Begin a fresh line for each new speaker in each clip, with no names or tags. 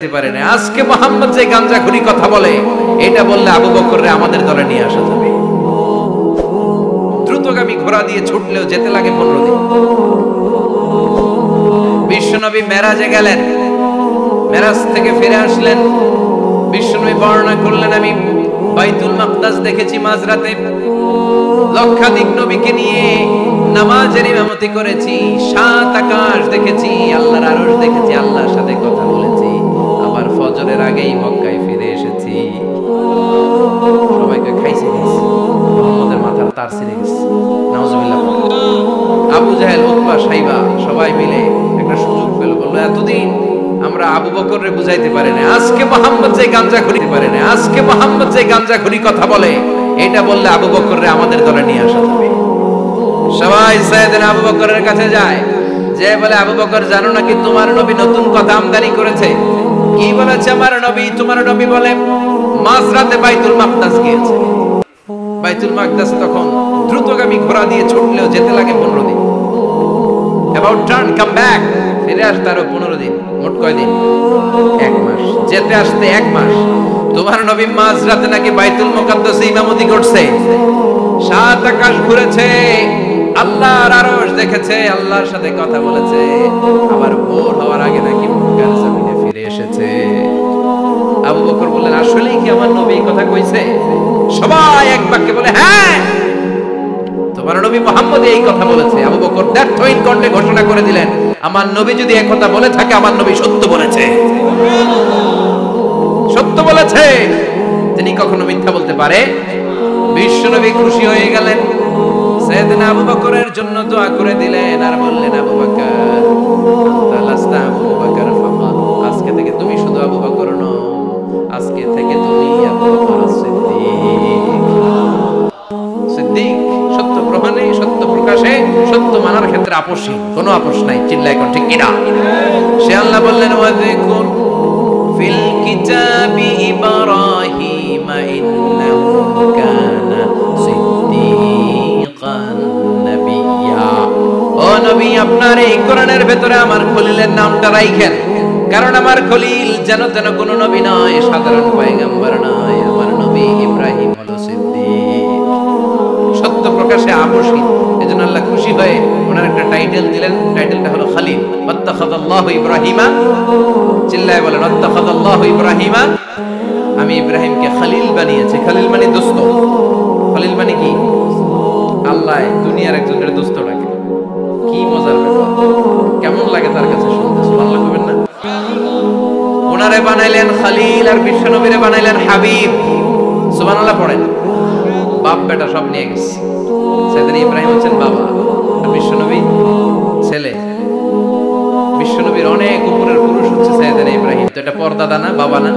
পারে না। আজকে মোহাম্মদ যে গাঞ্জাখুরি কথা বলে, এটা বললে আবু বকররে আমাদের দলে নিয়ে আসা যাবে। দ্রুতগামী ঘোড়া দিয়ে ছুটলেও যেতে লাগে 15 দিন। বিশ্বনবী মেরাজে গেলেন, মেরাজ থেকে ফিরে আসলেন। বিশ্বনবী বর্ণনা করলেন, আমি বাইতুল মাকদাস দেখেছি মাঝরাতে, লক্ষাধিক নবীকে নিয়ে নামাজের ইমামতি করেছি, 7 আকাশ দেখেছি, আল্লাহর আরশ দেখেছি, আল্লাহর সাথে কথা বলেছি, আবার ফজরের আগেই মক্কায় ফিরে এসেছি। সবাইকে খাইছে দিয়েছি, মুহাম্মদের মাথার তার ছিঁড়ে গেছে। নাউজুবিল্লাহ। আবু জাহেল, উতবা, সাইবা সবাই মিলে একটা সুযোগ পেল, বললো এতদিন আমরা আবু বকররে বুঝাইতে পারি না, আজকে মোহাম্মদ যে গাঞ্জাখুরি পারে না, আজকে মোহাম্মদ যে গাঞ্জাখুরি কথা বলে, এটা বললে আবু বকররে আমাদের দলে নিয়ে আসা যাবে। সবাই সাইয়েদনা আবু বকরের কাছে যায়, যে বলে, আবু বকর জানো নাকি তোমার নবী নতুন কথা আমদানি করেছে? কি বলেছে আমার নবী? তোমার নবী বলে মাঝরাতে বাইতুল মাকদাস গিয়েছে। বাইতুল মাকদাস তখন দ্রুতগামী ঘোড়া দিয়ে ছুটলেও যেতে লাগে 15 দিন। অ্যাবাউট টার্ন কাম ব্যাক, ফিরে আসতে আরো 15 দিন। মোট কয় দিন? 1 মাস। যেতে আসতে 1 মাস। তোমার নবী মাঝরাতে নাকি বাইতুল মুকাদ্দাসে ইমামতি করছে, 7 আকাশ ঘুরেছে, আল্লাহর আরশ দেখেছে, আল্লাহর সাথে কথা বলেছে, আবার ভোর হওয়ার আগে নাকি মক্কার জমিনে ফিরে এসেছে। আবু বকর বললেন, আসলেই কি আমার নবী এই কথা কইছে? সবাই এক বাক্যে বলে, হ্যাঁ, তোমার নবী মুহাম্মদ এই কথা বলেছে। আবু বকর দ্ব্যর্থহীন কণ্ঠে ঘোষণা করে দিলেন, আমার নবী যদি এই কথা বলে থাকে, আমার নবী সত্য বলেছে, সত্য বলেছে, তিনি কখনো মিথ্যা বলতে পারে? বিশ্বনবী খুশি হয়ে গেলেন, সাইয়েদনা আবু বকরের জন্য দোয়া করে দিলেন, আর বললেন, আবু বকর, আনতা লাস্তা আবু বকর ফাকাত, আজকে থেকে তুমি শুধু আবু বকর নও, আজকে থেকে তুমি আবু বকর সিদ্দিক। সিদ্দিক, সত্য গ্রহণে, সত্য প্রকাশে, সত্য মানার ক্ষেত্রে আপোষী, কোনো আপোষ নাই। চিল্লায় কোন ঠিক কিনা? সে আল্লাহ বললেন, ওয়াযকুর ফিল কিতাবি ইব্রাহিম ইন্নাহু কানা সিদ্দিকান নাবিয়্যা। ও নবী, আপনার এই কোরআনের ভেতরে আমার খলিলের নামটা রাখেন, কারণ আমার খলিল যেন তেন কোনো নবী নয়, সাধারণ পয়গম্বর নয়, আমার নবী ইব্রাহিম হলো সিদ্দিক, সত্য প্রকাশে আপোষী। এজন্য আল্লাহ খুশি হয়ে ওনার একটা টাইটেল দিলেন, টাইটেলটা হলো খলিল। ওয়াত্তাখাযাল্লাহু ইব্রাহিমা, চিল্লায় বলেন, ওয়াত্তাখাযাল্লাহু ইব্রাহিমা, আমি ইব্রাহিমকে খলিল বানিয়েছি। খলিল মানে দোস্ত। খলিল মানে কি? আল্লাহ দুনিয়ার একজনের দোস্ত রাখে। কি মজার ব্যাপার, কেমন লাগে তার কাছে শুনতে? সুবহানাল্লাহ কইবেন না? ওনারে বানাইলেন খলিল, আর বিশ্বনবীরে বানাইলেন হাবিব। সুবহানাল্লাহ পড়েন। বাপ বেটা সব নিয়ে গেছে। সাইয়েদনা ইব্রাহিম হচ্ছেন বাবা, আর বিশ্বনবী ছেলে। বিশ্বনবীর অনেক উপরের পুরুষ হচ্ছে সাইয়েদনা ইব্রাহিম। তো এটা পর্দাদা না, বাবা না?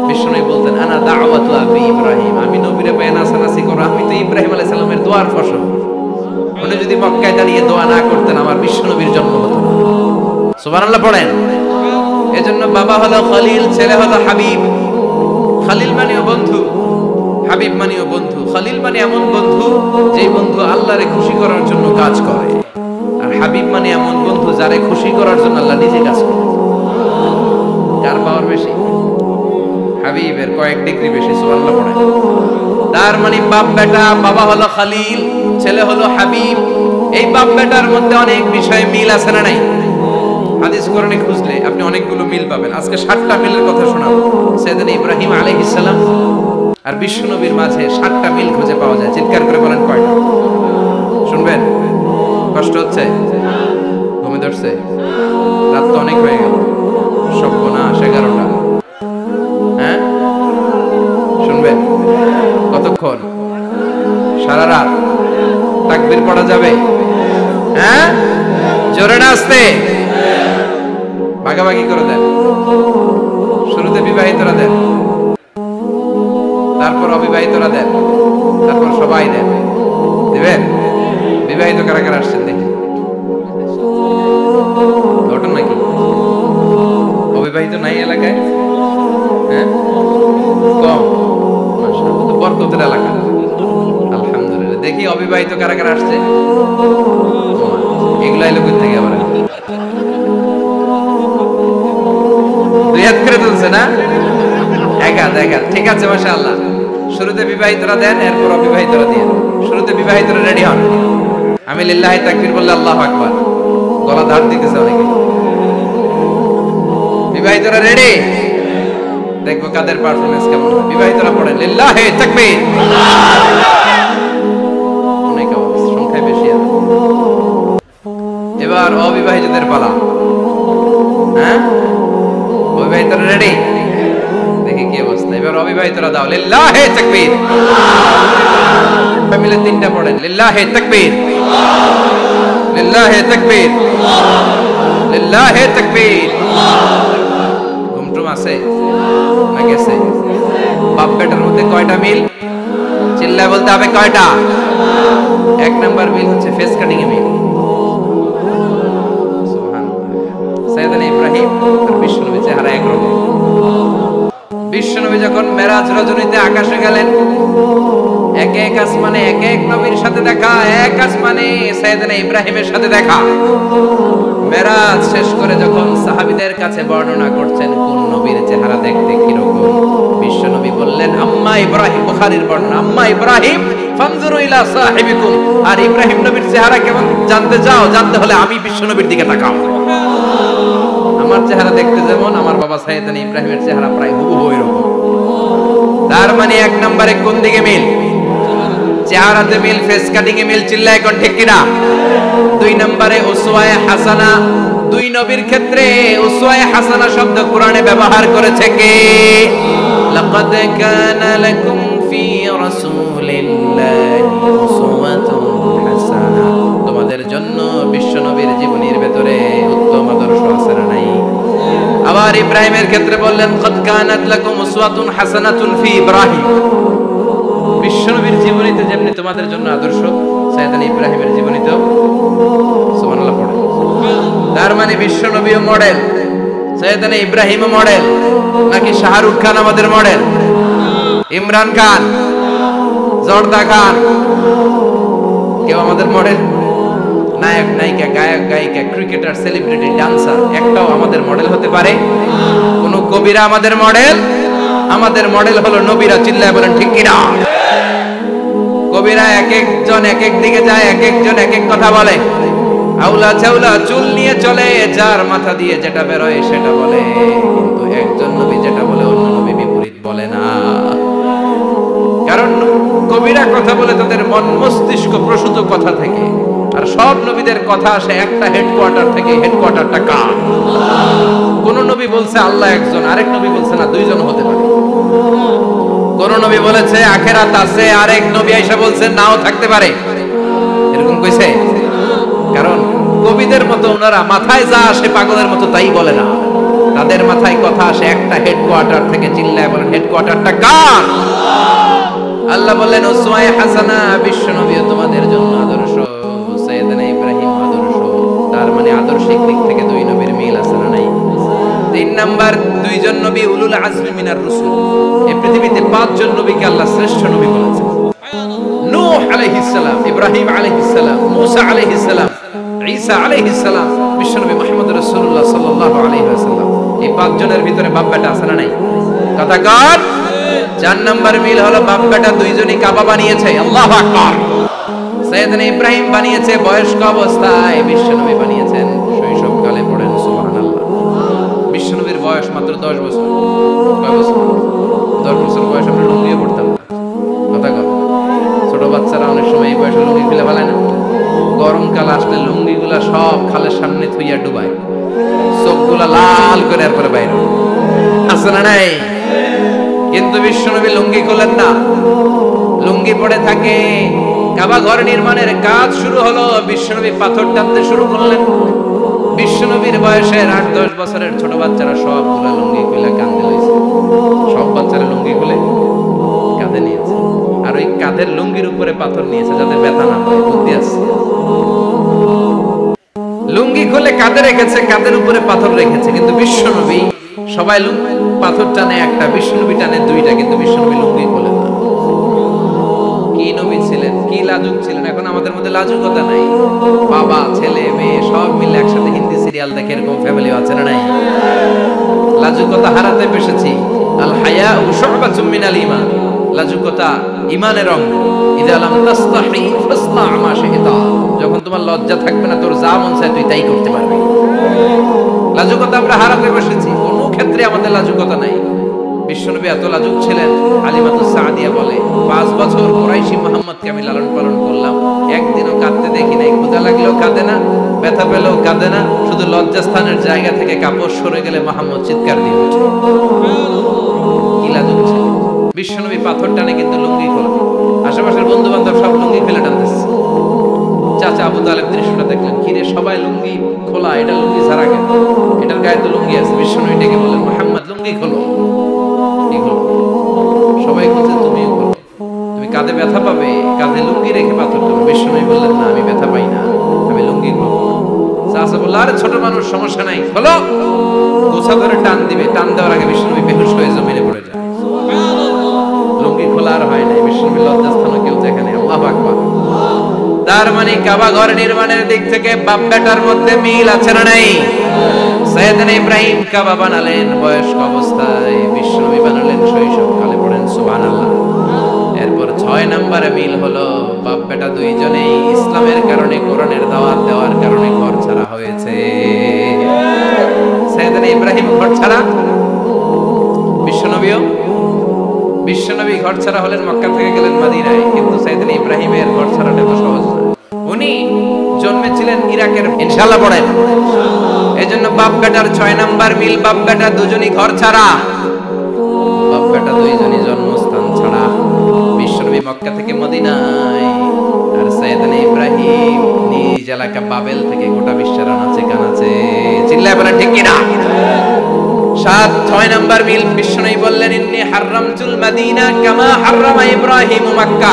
বিশ্বনবী বলতেন, আনা দাওয়াতু আবি ইব্রাহিম, আমি নবীরে পায় নাসানাসি করো, আমি তো ইব্রাহিম আলাইহিস সালামের দোয়ার ফসল। উনি যদি মক্কায় দাঁড়িয়ে দোয়া না করতেন, আমার বিশ্বনবীর জন্ম হতো না। সুবহানাল্লাহ পড়েন। এজন্য বাবা হলো খলিল, ছেলে হলো হাবিব। খলিল মানেও বন্ধু, হাবিব মানেও বন্ধু। খলিল মানে এমন বন্ধু যে বন্ধু আল্লাহরে খুশি করার জন্য কাজ করে, আর হাবিব মানে এমন বন্ধু যারে খুশি করার জন্য আল্লাহ নিজে কাজ করে। কার পাওয়ার বেশি? হাবিবের কয়েক ডিগ্রি বেশি। সুবহানাল্লাহ পড়েন। তার মানে বাপ বেটা, বাবা হলো খলিল, ছেলে হলো হাবিব। এই বাপ বেটার মধ্যে অনেক বিষয়ে মিল আছে না নাই? হাদিস কোরআনে খুঁজলে আপনি অনেকগুলো মিল পাবেন। আজকে 7টা মিলের কথা শোনাবো। সাইয়েদনা ইব্রাহিম আলাইহিস সালাম আর বিশ্বনবীর মাঝে 7টা মিল খুঁজে পাওয়া যায়। চিৎকার করে বলেন, কয়টা? শুনবেন? কষ্ট হচ্ছে? ঘুমে ধরছে? রাত তো অনেক হয়ে গেল, সর্বনাশ 11টা। হ্যাঁ, শুনবেন? কতক্ষণ? সারা রাত। তাকবীর পড়া যাবে? হ্যাঁ, জোরে না আসতে? ভাগাভাগি করে দেন। শুরুতে বিবাহিতরা দেন, তারপর অবিবাহিতরা দেন, তারপর সবাই দেন। দিবেন? বিবাহিত কারা কারা আসছেন দেখি? ঘটন নাকি? অবিবাহিত নাই এলাকায়? হ্যাঁ, কম। মাশাআল্লাহ, তো বরকতের এলাকা। আলহামদুলিল্লাহ। দেখি অবিবাহিত কারা কারা আসছে? এগুলো এলো কই থেকে আবার? দুই হাত করে আছে না? এক হাত। ঠিক আছে, মাশাআল্লাহ। শুরুতে বিবাহিতরা দেন, এরপর অবিবাহিতরা দিয়ে। শুরুতে বিবাহিতরা রেডি হন। আমি লিল্লাহি তাকবীর বললে আল্লাহু আকবার। গলা ধার দিতেছে অনেকে। বিবাহিতরা রেডি? দেখবো কাদের পারফরম্যান্স কেমন হয়। বিবাহিতরা পড়েন লিল্লাহি তাকবীর। অনেক আওয়াজ, সংখ্যায় বেশি আছে। এবার অবিবাহিতদের পালা। হ্যাঁ, অবিবাহিতরা রেডি? দেখি কি অবস্থা। এবার অবিবাহিতরা দাও লিল্লাহি তাকবীর। মিলে তিনটা পড়েন লিল্লাহি তাকবীর, লিল্লাহি তাকবীর, লিল্লাহি তাকবীর। ঘুমটুম আছে না গেছে? বাপ বেটার মধ্যে কয়টা মিল? চিল্লায় বলতে হবে কয়টা? এক নাম্বার মিল হচ্ছে ফেস কাটিং এ মিল। সাইয়েদনা ইব্রাহিম আর বিশ্বনবী চেহারা একরকম। বিশ্বনবী যখন মেরাজ রজনীতে আকাশে গেলেন, এক এক আসমানে এক এক নবীর সাথে দেখা, এক আসমানে সাইয়েদনা ইব্রাহিমের সাথে দেখা। মেরাজ শেষ করে যখন সাহাবীদের কাছে বর্ণনা করছেন কোন নবীর চেহারা দেখতে কিরকম, বিশ্বনবী বললেন আম্মা ইব্রাহিম। বুখারীর বর্ণনা, আম্মা ইব্রাহিম ফানজুরু ইলা সাহিবিকুম। আর ইব্রাহিম নবীর চেহারা কেমন জানতে চাও? জানতে হলে আমি বিশ্বনবীর দিকে তাকাও। আমার চেহারা দেখতে যেমন, আমার বাবা সাইয়েদনা ইব্রাহিমের চেহারা প্রায় হুবহু এরকম। তার মানে এক নম্বরে কোন দিকে মিল? চেহারাতে মিল, ফেস কাটিং এ মিল। চিল্লায় কোন ঠিক কিনা? দুই নম্বরে উসওয়ায়ে হাসানা। দুই নবীর ক্ষেত্রে উসওয়ায়ে হাসানা শব্দ কোরআনে ব্যবহার করেছে কে? লাকাদ কানা লাকুম ফি রাসূলিল্লাহি উসওয়াতুন হাসানা। তোমাদের জন্য বিশ্বনবীর জীবনীর ভেতরে উত্তম আদর্শ আছে না নাই? আবার ইব্রাহিমের ক্ষেত্রে বললেন কাদ কানাত লাকুম উসওয়াতুন হাসানাতুন ফি ইব্রাহিম। বিশ্বনবীর জীবনীতে যেমনি তোমাদের জন্য আদর্শ, সাইয়েদনা ইব্রাহিমের জীবনীতেও। সুবহানাল্লাহ পড়ে। তার মানে বিশ্বনবীও মডেল, সাইয়েদনা ইব্রাহিমও মডেল। নাকি শাহরুখ খান আমাদের মডেল? ইমরান খান, জর্দা খান, কেউ আমাদের মডেল? নায়ক নায়িকা, গায়ক গায়িকা, ক্রিকেটার, সেলিব্রিটি, ডান্সার একটাও আমাদের মডেল হতে পারে? কোন কবিরা আমাদের মডেল? আমাদের মডেল হলো নবীরা। চিল্লায় বলেন ঠিক কিনা? কবিরা এক একজন এক এক দিকে যায়, এক একজন এক এক কথা বলে। আউলা চাউলা চুল নিয়ে চলে, যার মাথা দিয়ে যেটা বেরোয় সেটা বলে। কিন্তু একজন নবী যেটা বলে অন্য নবী বিপরীত বলে না। কারণ কবিরা কথা বলে তাদের মন মস্তিষ্ক প্রসূত কথা থেকে, আর সব নবীদের কথা আসে একটা হেডকোয়ার্টার থেকে। হেডকোয়ার্টারটা কার? কোন নবী বলছে আল্লাহ একজন, আরেক নবী বলছে না দুইজন হতে পারে। কোন নবী বলেছে আখিরাত আছে, আরেক নবী আয়েশা বলছে নাও থাকতে পারে। এরকম কইছে? কারণ কবিদের মতো ওনারা মাথায় যা আসে পাগলের মতো তাই বলে না। তাদের মাথায় কথা আসে একটা হেডকোয়ার্টার থেকে। চিল্লায় বলেন হেডকোয়ার্টারটা কার? আল্লাহ বললেন উসওয়ায়ে হাসানা। বিশ্বনবী তোমাদের জন্য আদর্শ, সাইয়েদনা ইব্রাহিম আদর্শ। তার মানে আদর্শিক দিক থেকে দুই নবীর মিল আছে না নাই? তিন নাম্বার, দুইজন নবী উলুল আজমি মিনার রাসূল। এই পৃথিবীতে পাঁচজন নবীকে আল্লাহ শ্রেষ্ঠ নবী বলেছেন। নূহ আলাইহিস সালাম, ইব্রাহিম আলাইহিস সালাম, মূসা আলাইহিস সালাম, ঈসা আলাইহিস সালাম, বিশ্বনবী মুহাম্মদ রাসূলুল্লাহ সাল্লাল্লাহু আলাইহি ওয়াসাল্লাম। এই পাঁচজনের ভিতরে বাপ বেটা আছে না নাই? কথা কর। চার নাম্বার মিল হলো বাপ বেটা দুইজনই কাবা বানিয়েছে। আল্লাহু আকবার। সাইয়েদনা ইব্রাহিম বানিয়েছে বয়স্ক অবস্থায়, বিশ্বনবী বানিয়েছেন শৈশবকালে। পড়েন সুবহানাল্লাহ। বিশ্বনবীর বয়স মাত্র 10 বছর। কয় বছর? 10 বছর বয়স আমরা লুঙ্গিয়ে পড়তাম না। কথা কর। ছোট বাচ্চারা অনেক সময় এই বয়সে লুঙ্গি খুলে ফেলে না? গরমকাল আসলে লুঙ্গিগুলা সব খালের সামনে থুইয়া ডুবায়, চোখগুলা লাল করে এরপরে বাইরে আছে না নাই? কিন্তু বিশ্বনবী লুঙ্গি খোলেন না, লুঙ্গি পড়ে থাকে। কাবা ঘর নির্মাণের কাজ শুরু হলো, বিশ্বনবী পাথর টানতে শুরু করলেন। বিশ্বনবীর বয়সের 8-10 বছরের ছোট বাচ্চারা সবগুলা লুঙ্গি খুলে কাঁধে লইছে। সব বাচ্চারা লুঙ্গি খুলে কাঁধে নিয়েছে। আর ওই কাঁধের লুঙ্গির উপরে পাথর নিয়েছে যাতে ব্যথা না পায়। বুদ্ধি আছে। লুঙ্গি খুলে কাঁধে রেখেছে, কাঁধের উপরে পাথর রেখেছে। কিন্তু বিশ্বনবী, সবাই পাথর টানে একটা, বিশ্বনবী টানে দুইটা। কিন্তু বিশ্বনবী লুঙ্গি খোলে না। কি কি নবী ছিলেন, কি লাজুক ছিলেন। এখন আমাদের মধ্যে লাজুকতা নাই, বাবা ছেলে মেয়ে সব মিলে একসাথে হিন্দি সিরিয়াল দেখে, এরকম ফ্যামিলি আছে না নাই? লাজুকতা হারাতে বসেছি। আল হায়া শুবাতুম মিনাল ঈমান, লাজুকতা ঈমানের অঙ্গ। ইযা লাম তাসতাহি ফাসনা মা শি'তা, যখন তোমার লজ্জা থাকবে না, তোর যা মন চায় তুই তাই করতে পারবি। লাজুকতা আমরা হারাতে বসেছি, কোনো ক্ষেত্রে আমাদের লাজুকতা নাই। বিশ্বনবী এত লাজুক ছিলেন, হালিমাতুস সাদিয়া বলে 5 বছর কুরাইশি মুহাম্মদকে আমি লালন পালন করলাম, একদিনও কাঁদতে দেখি নাই। ক্ষুধা লাগলেও কাঁদে না, ব্যথা পেলেও কাঁদে না, শুধু লজ্জাস্থানের জায়গা থেকে কাপড় সরে গেলে মুহাম্মদ চিৎকার দিয়ে ওঠে। কি লাজুক ছিল বিশ্বনবী। পাথর টানে কিন্তু লুঙ্গি খোলা, আশেপাশের বন্ধু বান্ধব সব লুঙ্গি ফেলে টানতেছে। চাচা আবু তালেব দৃশ্যটা দেখলেন, কিরে সবাই লুঙ্গি খোলা, এটা লুঙ্গি ছাড়া কেন? এটার গায়ে তো লুঙ্গি আছে। বিশ্বনবী ডেকে বললেন, মুহাম্মদ লুঙ্গি খোলো। কি খোলো? সবাই বলছে তুমিও খোলো, তুমি কাঁধে ব্যথা পাবে, কাঁধে লুঙ্গি রেখে পাথর তোলো। বিশ্বনবী বললেন, না আমি ব্যথা পাই না, আমি লুঙ্গি খোলো। চাচা বলল, আরে ছোট মানুষ, সমস্যা নাই, খোলো। গোছা ধরে টান দিবে, টান দেওয়ার আগে বিশ্বনবী বেহুশ হয়ে জমিনে পড়ে যায়। লুঙ্গি খোলা আর হয় নাই। বিশ্বনবী লজ্জাস্থানে কেউ দেখে নাই। আল্লাহু আকবার। তার মানে কাবা ঘর নির্মাণের দিক থেকে বাপ বেটার মধ্যে মিল আছে না নাই? সাইয়েদনা ইব্রাহিম কাবা বানালেন বয়স্ক অবস্থায়, বিশ্বনবী বানালেন শৈশবকালে। পড়েন সুবহানাল্লাহ। এরপর 6 নম্বরে মিল হলো, বাপ বেটা দুইজনেই ইসলামের কারণে, কোরআনের দাওয়াত দেওয়ার কারণে ঘর ছাড়া হয়েছে। সাইয়েদনা ইব্রাহিম ঘর ছাড়া, বিশ্বনবী ঘর ছাড়া হলেন, মক্কা থেকে গেলেন মদিনায়। কিন্তু সাইয়েদনা ইব্রাহিমের ঘর ছাড়াটা তো সহজ না। উনি জন্মেছিলেন ইরাকের। ইনশাআল্লাহ পড়েন। এজন্য বাপ বেটার 6 নাম্বার মিল, বাপ বেটা দুজনই ঘর ছাড়া, বাপ বেটা দুইজনই জন্মস্থান ছাড়া। বিশ্বনবী মক্কা থেকে মদিনায়, আর সাইয়েদনা ইব্রাহিম নিজ এলাকা বাবেল থেকে গোটা বিশ্বের আনাচে কানাচে। চিল্লায় বলেন ঠিক কিনা? 6 নাম্বার মিল, বিশ্বনবী বললেন, ইন্নী হারামতুল মাদিনা কামা হারামা ইব্রাহিম মক্কা,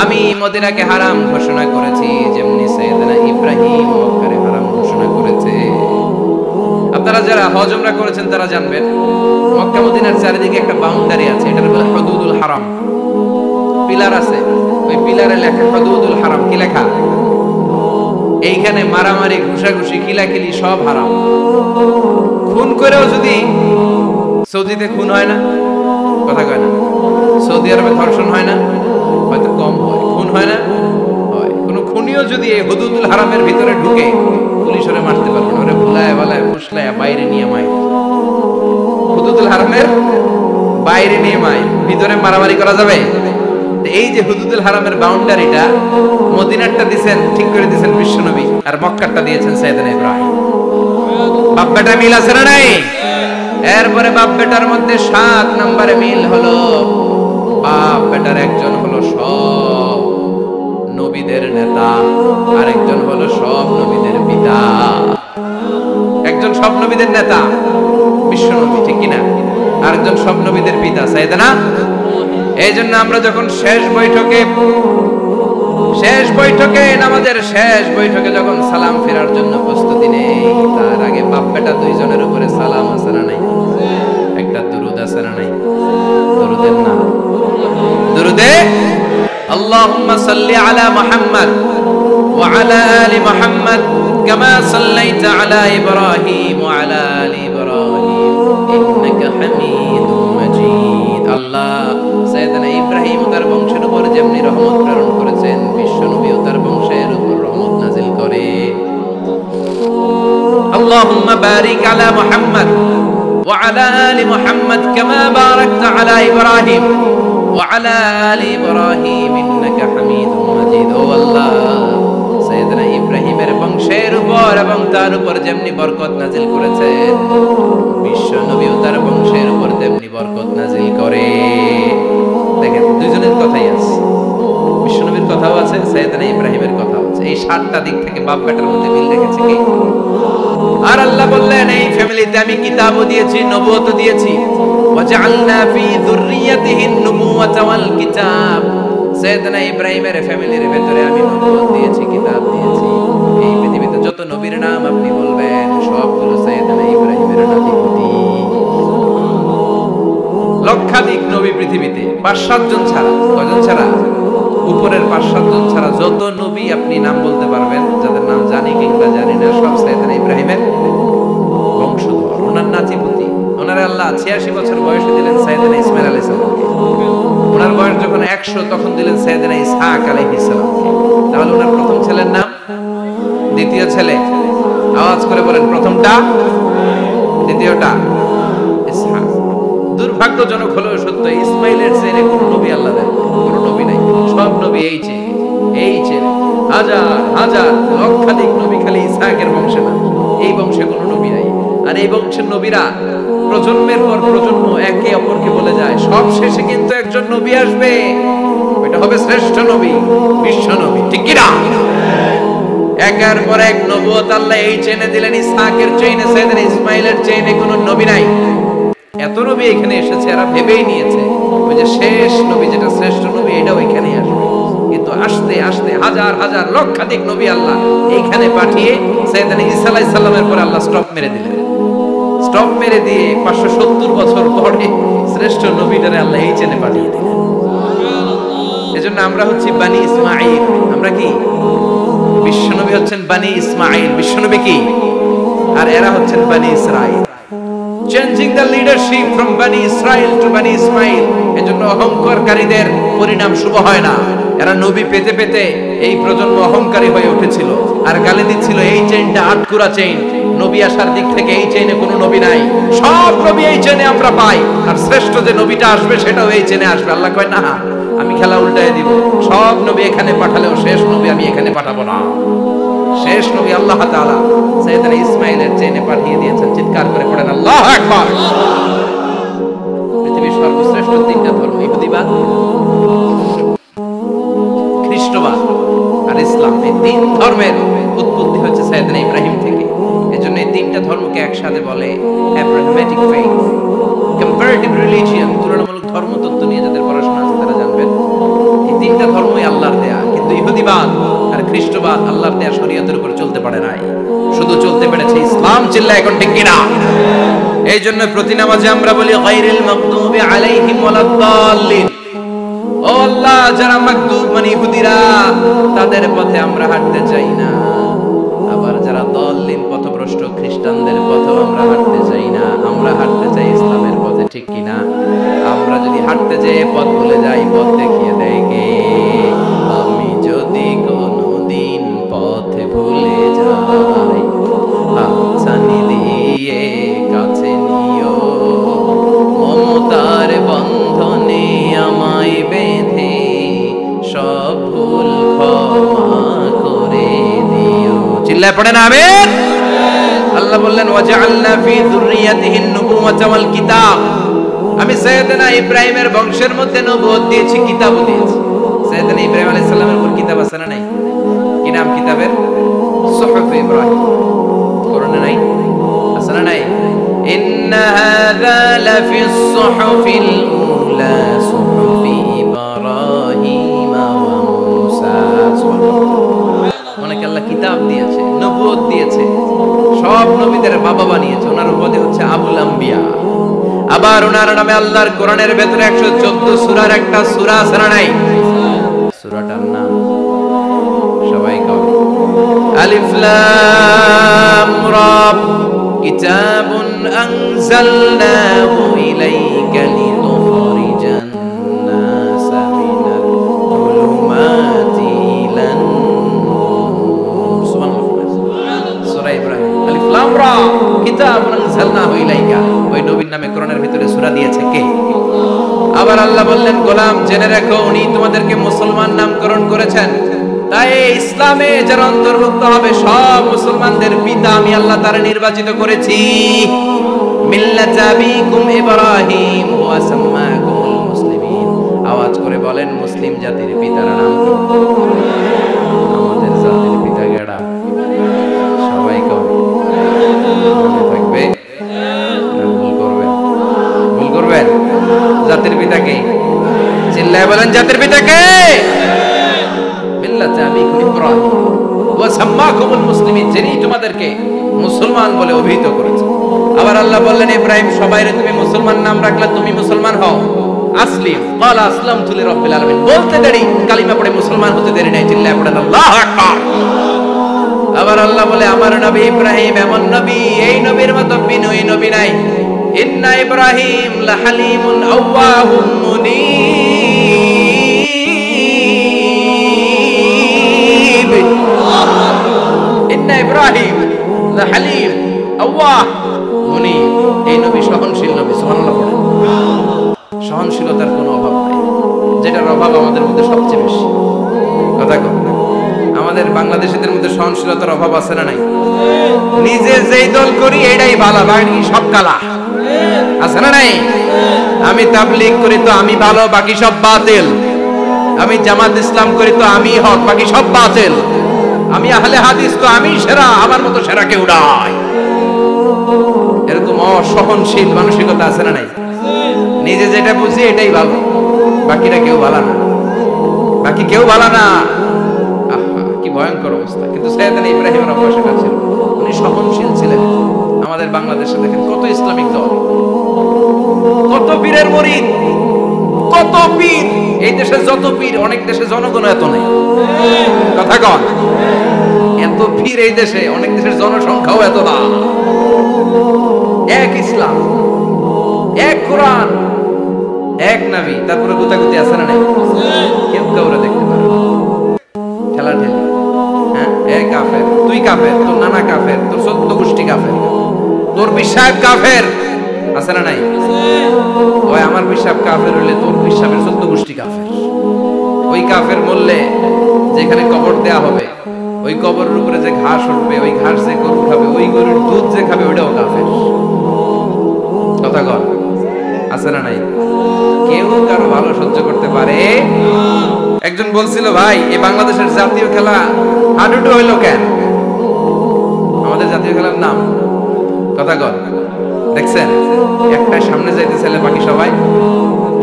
আমি মদিনাকে হারাম ঘোষণা করেছি যেমনি সাইয়েদনা ইব্রাহিম মক্কারে হারাম ঘোষণা করেছে। আপনারা যারা হজ উমরা করেছেন তারা জানবেন, মক্কা মদিনার চারিদিকে একটা বাউন্ডারি আছে, এটার বলে হুদুদুল হারাম। পিলার আছে, ওই পিলারে লেখা হুদুদুল হারাম। কি লেখা? এইখানে মারামারি, ঘুষাঘুষি, কিলাকিলি সব হারাম। খুন করেও যদি, সৌদিতে খুন হয় না, কথা কয় না? সৌদি আরবে ধর্ষণ হয় না, হয়তো কম হয়, খুন হয় না, হয়। কোন খুনিও যদি এই হুদুদুল হারামের ভিতরে ঢুকে, পুলিশ ওরে মারতে পারবে না, ওরে ভুলায় বালায় ফুসলায় বাইরে নিয়ে মায়। হুদুদুল হারামের বাইরে নিয়ে মায়, ভিতরে মারামারি করা যাবে? এই যে হুদুদুল হারামের বাউন্ডারিটা, মদিনারটা দিয়েছেন, ঠিক করে দিয়েছেন বিশ্বনবী, আর মক্কারটা দিয়েছেন সাইয়েদনা ইব্রাহিম। বাপ বেটা মিল আছে না নাই? এরপরে বাপ বেটার মধ্যে 7 নম্বরে মিল হলো, বাপ বেটার একজন হলো সব নবীদের নেতা, আর একজন হলো সব নবীদের পিতা। একজন সব নবীদের নেতা বিশ্বনবী, ঠিক কিনা? আরেকজন সব নবীদের পিতা সাইয়েদনা। এই জন্য আমরা যখন শেষ বৈঠকে নামাজের শেষ বৈঠকে যখন সালাম ফেরার জন্য প্রস্তুতি নেই, তার আগে বাপ বেটা দুইজনের উপরে সালাম আছে না নাই? একটা দুরূদ আছে না নাই? দুরূদের নাম দুরূদে আল্লাহুম্মা সাল্লি আলা মুহাম্মদ ওয়া আলা আলি মুহাম্মদ কামা সাল্লাইতা আলা ইব্রাহিম ওয়া আলা আলি ইব্রাহিম ইন্নাকা হামিদুম মাজিদ। আল্লাহ সাইয়েদনা ইব্রাহিম ও তার বংশের উপর যেমনি রহমত প্রেরণ করেছেন, বিশ্বনবী ও তার বংশের উপর রহমত নাজিল করে। আল্লাহুম্মা বারিক আলা মুহাম্মদ ওয়া আলা আলি মুহাম্মদ কামা বারাকতা আলা ইব্রাহিম ওয়া আলা আলি ইব্রাহিম ইন্নাকা হামিদুম মাজিদ। ও আল্লাহ, সাইয়েদনা ইব্রাহিমের বংশের উপর এবং তার উপর যেমনি বরকত নাজিল করেছেন, বিশ্বনবী ও তার বংশের উপর তেমনি বরকত নাজিল করে। দেখেন, দুইজনের কথাই আছে, বিশ্বনবীর কথাও আছে, সাইয়েদনা ইব্রাহিমের কথাও আছে। এই 7টা দিক থেকে বাপ বেটার মধ্যে মিল রেখেছে কে? আর আল্লাহ বললেন, এই ফ্যামিলিতে আমি কিতাবও দিয়েছি, নবুয়তও দিয়েছি। ওয়াজআলনা ফি যুররিয়াতিহি নুবুওয়াতা ওয়াল কিতাব। সাইয়েদনা ইব্রাহিমের ফ্যামিলির ভিতরে আমি নবুয়ত দিয়েছি, কিতাব দিয়েছি। এই পৃথিবীতে যত নবীর নাম আপনি বলবেন, সবগুলো সাইয়েদনা ইব্রাহিমের নাতিপুতি। লক্ষাধিক নবী পৃথিবীতে, 5-7 জন ছাড়া। কয়জন ছাড়া? উপরের 5-7 জন ছাড়া যত নবী আপনি নাম বলতে পারবেন, যাদের নাম জানি কিংবা জানি না, সব সাইয়েদনা ইব্রাহিমের বংশধর, ওনার নাতিপুতি। ওনারে আল্লাহ 86 বছর বয়সে দিলেন সাইয়েদনা ইসমাঈল আলাইহিস সালামকে। ওনার বয়স যখন 100 তখন দিলেন সাইয়েদনা ইসহাক আলাইহিস সালামকে। তাহলে ওনার প্রথম ছেলের নাম, দ্বিতীয় ছেলে আওয়াজ করে বলেন, প্রথমটা, দ্বিতীয়টা ইসহাক। দুর্ভাগ্যজনক হলেও সত্য, ইসমাইলের চেয়ে কোনো নবী আল্লাহ দেন, কোনো নবী নাই। সব নবী এই চেয়ে হাজার হাজার লক্ষাধিক নবী খালি ইসহাকের বংশে না, এই বংশে কোনো নবী নাই। আর এই বংশের নবীরা প্রজন্মের পর প্রজন্ম একে অপরকে বলে যায়, সব শেষে কিন্তু একজন নবী আসবে, এটা হবে শ্রেষ্ঠ নবী, বিশ্ব নবী, ঠিক কি না? একের পর এক নবুয়ত আল্লাহ এই চেনে দিলেন। ইসহাকের চেইনে, সাইয়েদনা ইসমাইলের চেইনে কোনো নবী নাই। এত নবী এখানে এসেছে, এরা ভেবেই নিয়েছে ওই যে শেষ নবী, যেটা শ্রেষ্ঠ নবী, এটাও এখানেই আসবে। কিন্তু আস্তে আস্তে হাজার হাজার লক্ষাধিক নবী আল্লাহ এইখানে পাঠিয়ে সাইয়েদনা ঈসা আলাইহিস সালামের পরে আল্লাহ স্টপ মেরে দিলেন। স্টপ মেরে দিয়ে 570 বছর পরে শ্রেষ্ঠ নবীটারে আল্লাহ এই চেনে পাঠিয়ে দিলেন। এজন্য আমরা হচ্ছি বানি ইসমাঈল। আমরা কি? বিশ্বনবী হচ্ছেন বানি ইসমাঈল, বিশ্বনবী কি? আর এরা হচ্ছেন বানি Israil. Changing the leadership from বানি ইসরাইল টু বানি ইসমাঈল। এজন্য অহংকারকারীদের পরিণাম শুভ হয় না। এরা নবী পেতে পেতে এই প্রজন্ম অহংকারী হয়ে উঠেছিল আর গালি দিচ্ছিল, এই চেইনটা আটকুরা চেইন, নবী আসার দিক থেকে এই চেইনে কোনো নবী নাই, সব নবী এই চেইনে আমরা পাই, আর শ্রেষ্ঠ যে নবীটা আসবে সেটাও এই চেইনে আসবে। আল্লাহ কয় না, আমি খেলা উল্টায় দিব, সব নবী এখানে পাঠালেও শেষ নবী আমি এখানে পাঠাবো না। শেষ নবী আল্লাহ তাআলা সাইয়েদনা ইসমাঈলের চেইনে পাঠিয়ে দিয়েছেন। চিৎকার করে পড়েন আল্লাহু আকবার। পৃথিবীর সর্বশ্রেষ্ঠ 3টা ধর্ম, ইহুদিবাদ, খ্রিস্টবাদ আর ইসলাম, এই 3 ধর্মের উৎপত্তি হচ্ছে সাইয়েদনা ইব্রাহিম থেকে। এজন্য এই 3টা ধর্মকে একসাথে বলে অ্যাব্রাহামিক ফেইথ, কম্পারেটিভ রিলিজিয়ন। তুলনামূলক ধর্মতত্ত্ব নিয়ে যাদের পড়াশোনা আছে তারা জানবেন এই 3টা ধর্মই আল্লাহর দেয়া। কিন্তু ইহুদিবাদ আর খ্রিস্টবাদ আল্লাহর দেয়া শরীয়তের উপর চলতে পারে নাই, শুধু চলতে পেরেছে ইসলাম। চিল্লা এখন ঠিক কিনা? এই জন্য প্রতি নামাজে আমরা বলি গায়রিল মাগদুবি আলাইহিম ওয়ালাদ-দাল্লিন। ও আল্লাহ, যারা মাগদুব মানে ইহুদিরা, তাদের পথে আমরা হাঁটতে চাই না। আবার যারা দাল্লিন পথভ্রষ্ট খ্রিস্টানদের পথেও আমরা হাঁটতে চাই না। আমরা হাঁটতে চাই ইসলামের পথে, ঠিক কিনা? আমরা যদি হাঁটতে যেয়ে পথ ভুলে যাই, পথ দেখিয়ে দেয় কে? আমি যদি কোনোদিন পথে ভুলে যাই, হাতছানি দিয়ে কাছে নিও, মমতার বন্ধনে আমায় বেঁধে সব ভুল ক্ষমা করে দিও। চিল্লায় পড়েন আমিন। আল্লাহ বললেন ওয়াজআলনা ফি যুররিয়াতিহিন নুবুওয়াতা ওয়াল কিতাব। আমি সাইয়েদনা ইব্রাহিমের বংশের মধ্যে নবুয়ত দিয়েছি, কিতাবও দিয়েছি। সাইয়েদনা ইব্রাহিম আলাইহিস সালামের উপর কিতাব আছে না নাই? কি নাম কিতাবের? সুহুফ ইব্রাহিম। কোরআনে নাই? আছে না নাই? ইন্না হাযা লাফিস সুহুফিল উলা সুহুফি ইব্রাহিম ওয়া মূসা। অনেক আল্লাহ কিতাব দিয়েছে, নবুয়ত দিয়েছে, সব নবীদের বাবা বানিয়েছে। ওনার উপাধি হচ্ছে আবুল আম্বিয়া। আবার ওনার নামে আল্লাহর কোরআনের ভেতরে 114 সূরার একটা সূরা আছে না নাই? সূরাটার নাম সবাই কও, আলিফ লাম রা। কিতাবুন আনজালনাহু ইলাইকা লিতুখরিজান নাসা মিনাল যুলুমাতি ইলান নূর। সুবহানাল্লাহ। সূরা ইব্রাহিম, আলিফ লাম রা, কিতাবুন আনজালনাহু ইলাইকা। ওই নবীর নামে কোরআনের ভিতরে সূরা দিয়েছে কে? আবার আল্লাহ বললেন, গোলাম জেনে রাখো, উনি তোমাদেরকে মুসলমান নামকরণ করেছেন। তাই ইসলামে যারা অন্তর্ভুক্ত হবে সব মুসলমানদের পিতা আমি আল্লাহ তারা নির্বাচিত করেছি। মিল্লাতা আবিকুম ইব্রাহিম ওয়া সাম্মাকুমুল মুসলিমিন। আওয়াজ করে বলেন, মুসলিম জাতির পিতার নাম কি? আমাদের জাতির পিতা কেডা? সবাই কও, মনে থাকবে? ভুল করবেন? ভুল করবেন? জাতির পিতা কে? চিল্লায় বলেন, জাতির পিতা কে? মিল্লাতা আবিকুম ইব্রাহিম ওয়া সাম্মাকুমুল মুসলিমিন, যিনি তোমাদেরকে মুসলমান বলে অভিহিত করেছে। আবার আল্লাহ বললেন, ইব্রাহিম সবাইরে তুমি মুসলমান নাম রাখলে, তুমি মুসলমান হও। আসলিম ক্বালা আসলামতু লিরাব্বিল আলামিন, বলতে দেরি কালিমা পড়ে মুসলমান হতে দেরি নাই, চিল্লায় পড়েন আল্লাহু আকবার। আবার আল্লাহ বলে আমার নবী ইব্রাহিম এমন নবী, এই নবীর মতো বিনয়ী নবী নাই। ইন্না ইব্রাহিম লাহালিমুন আওয়াহুম মুনীব। ইন্না ইব্রাহিম লাহালিম আওয়াহ মুনীব, এই নবী সহনশীল নবী। সুবহানাল্লাহ পড়েন। সহনশীলতার কোনো অভাব নাই, যেটার অভাব আমাদের মধ্যে সবচেয়ে বেশি। কথা কম, আমাদের বাংলাদেশীদের মধ্যে সহনশীলতার অভাব আছে না নাই? নিজে যেই দল করি এটাই ভালো, বাকি সব কালা, আছে না নাই? আমি তাবলীগ করি তো আমি ভালো, বাকি সব বাতিল। আমি জামাত ইসলাম করি তো আমি হক, বাকি সব বাতিল। আমি আহলে হাদিস তো আমি সেরা, আমার মতো সেরা কেউ নাই। এরকম অসহনশীল মানসিকতা আছে না নাই? নিজে যেটা বুঝি এটাই ভালো, বাকিরা কেউ ভালো না, বাকি কেউ ভালো না। আহা কি ভয়ঙ্কর অবস্থা। কিন্তু সাইয়েদনা ইব্রাহিমের অভ্যাস এটা ছিল, উনি সহনশীল ছিলেন। আমাদের বাংলাদেশে দেখেন কত ইসলামিক দল, কত পীরের মুরিদ, কত পীর। এই দেশে যত পীর, অনেক দেশে জনগণ এত নাই। কথা কন, এত পীর এই দেশে, অনেক দেশের জনসংখ্যাও এত না। এক ইসলাম, এক কোরআন, এক নবী, তারপরে গুতাগুতি আছে না নাই? কেউ কাউরে দেখতে পারে না, ঠেলা ঠেলি। হ্যাঁ, এক কাফের, তুই কাফের, তোর নানা কাফের, তোর 14 গোষ্ঠী কাফের, তোর পিসাব কাফের, আছে না নাই? ওই আমার পিসাব কাফের হইলে তোর পিসাবের 14 গোষ্ঠী কাফের। ওই কাফের মরলে যেখানে কবর দেয়া হবে, ওই কবরের উপরে যে ঘাস উঠবে, ওই ঘাস যে গরু খাবে, ওই গরুর দুধ যে খাবে, ওইটাও কাফের। কথা কর, আছে না নাই? কেউ কারো ভালো সহ্য করতে পারে। একজন বলছিল, ভাই এই বাংলাদেশের জাতীয় খেলা হাডুডু হইলো কেন? আমাদের জাতীয় খেলার নাম, কথা কর, দেখছেন একটা সামনে যাইতেছিল, বাকি সবাই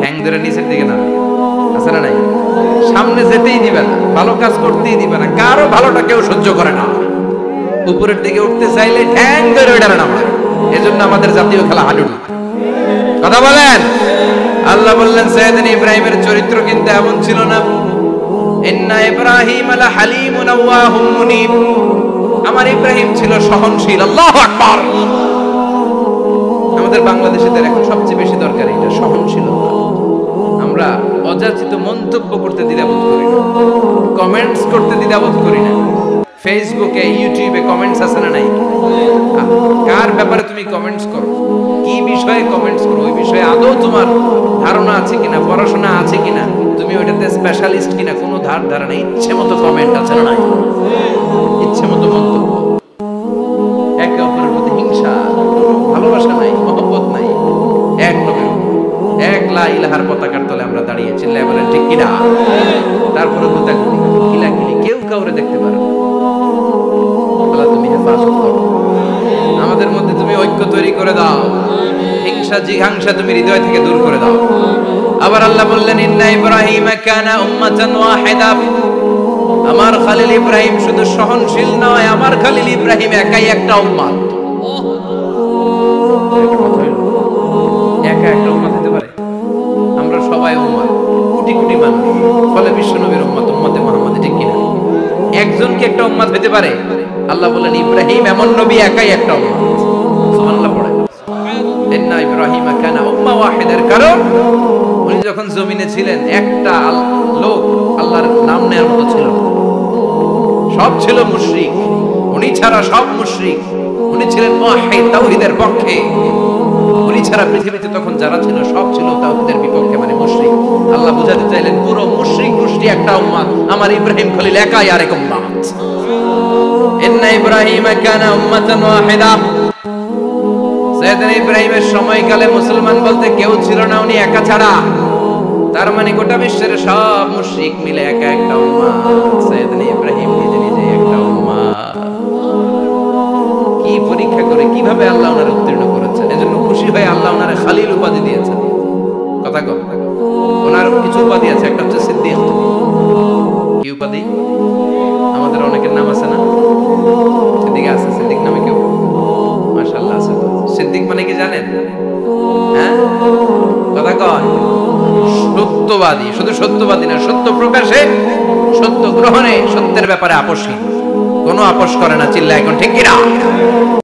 ঠ্যাং ধরে নিচের দিকে নামে, আছে না নাই? সামনে যেতেই দিবে না, ভালো কাজ করতেই দিবে না, কারো ভালোটা কেউ সহ্য করে না। উপরের দিকে উঠতে চাইলে ঠ্যাং ধরে ওইটারে নামায়। এজন্য আমাদের জাতীয় খেলা হাডুডু। কথা বলেন। আল্লাহ বললেন সাইয়েদনা ইব্রাহিমের চরিত্র কিন্তু এমন ছিল না। ইন্না ইব্রাহিম লাহালিমুন আওয়াহুম মুনীব, আমার ইব্রাহিম ছিল সহনশীল। আল্লাহু আকবার। আমাদের বাংলাদেশীদের এখন সবচেয়ে বেশি দরকার এটা, সহনশীলতা। আমরা অযাচিত মন্তব্য করতে দ্বিধাবোধ করি না, কমেন্টস করতে দ্বিধাবোধ করি না। ফেসবুকে, ইউটিউবে কমেন্টস আছে না নাই? কার ব্যাপারে তুমি কমেন্টস করো, কি বিষয়ে কমেন্টস করো, ওই বিষয়ে আদৌ তোমার ধারণা আছে কিনা, পড়াশোনা আছে কিনা, তুমি ওইটাতে স্পেশালিস্ট কিনা, কোনো ধারণা। ইচ্ছে মতো কমেন্ট আছে না নাই? ইচ্ছে মতো মন্তব্য, একে অপরের প্রতি হিংসা, ভালোবাসা নাই, মহব্বত নাই। এক নবীর, এক লা ইলাহার পতাকার তলে আমরা দাঁড়িয়ে, চিল্লায় বলেন ঠিক কিনা? তারপরে গুতাগুতি, কিলাকিলি, কেউ কাউরে দেখতে পারে না। আল্লাহ তুমি হেফাজত করো, আমাদের মধ্যে তুমি ঐক্য তৈরি করে দাও, হিংসা জিঘাংসা তুমি হৃদয় থেকে দূর করে দাও। আবার আল্লাহ বললেন ইন্না ইব্রাহিম কানা উম্মাতান ওয়াহিদা, আমার খলিল ইব্রাহিম শুধু সহনশীল নয়, আমার খলিল ইব্রাহিম একাই একটা উম্মত। একা একটা উম্মত হতে পারে? আমরা সবাই উম্মত, কোটি কোটি মানুষ, ফলে বিশ্ব নবীর উম্মত, উম্মতে মুহাম্মদ, ঠিক কিনা? একজন কি একটা উম্মত হতে পারে? আল্লাহ বলেন ইব্রাহিম এমন নবী, একাই একটা উম্মত। সুবহানাল্লাহ পড়ে। ইন্না ইব্রাহিম কানা উম্মাহ ওয়াহিদার, কারণ উনি যখন জমিনে ছিলেন একটা লোক আল্লাহর নাম নেওয়ার মতো ছিল না, সব ছিল মুশরিক। উনি ছাড়া সব মুশরিক। উনি ছিলেন মুওয়াহহিদ, তাওহীদের পক্ষে। উনি ছাড়া পৃথিবীতে তখন যারা ছিল সব ছিল তাওহীদের বিপক্ষে, মানে মুশরিক। আল্লাহ বুঝাতে চাইলেন পুরো মুশরিক গোষ্ঠী একটা উম্মত, আমার ইব্রাহিম খলিল একাই আরেক উম্মত। ইন্না ইব্রাহিম কানা উম্মাতান ওয়াহিদা। সাইয়েদনা ইব্রাহিমের সময়কালে মুসলমান বলতে কেউ ছিল না, উনি একা ছাড়া। তার মানে গোটা বিশ্বের সব মুশরিক মিলে একা একটা উম্মত, সাইয়েদনা ইব্রাহিম নিজে নিজে একটা উম্মত। কি পরীক্ষা করে কিভাবে আল্লাহ ওনারে উত্তীর্ণ করেছেন, এজন্য খুশি হয়ে আল্লাহ ওনারে খালিল উপাধি দিয়েছেন। কথা কও, ওনার কিছু উপাধি আছে, একটা হচ্ছে সিদ্দিক। কি উপাধি? আমাদের অনেকের নাম আছে না? সিদ্দিক আছে, সিদ্দিক নামে কেউ? মাশাআল্লাহ আছে। সিদ্দিক মানে কি জানেন? হ্যাঁ, কথা কয়, সত্যবাদী, শুধু সত্যবাদী না, সত্য প্রকাশে, সত্য গ্রহণে, সত্যের ব্যাপারে আপোষহীন, কোনো আপোষ করে না। চিল্লা এখন ঠিক কিনা?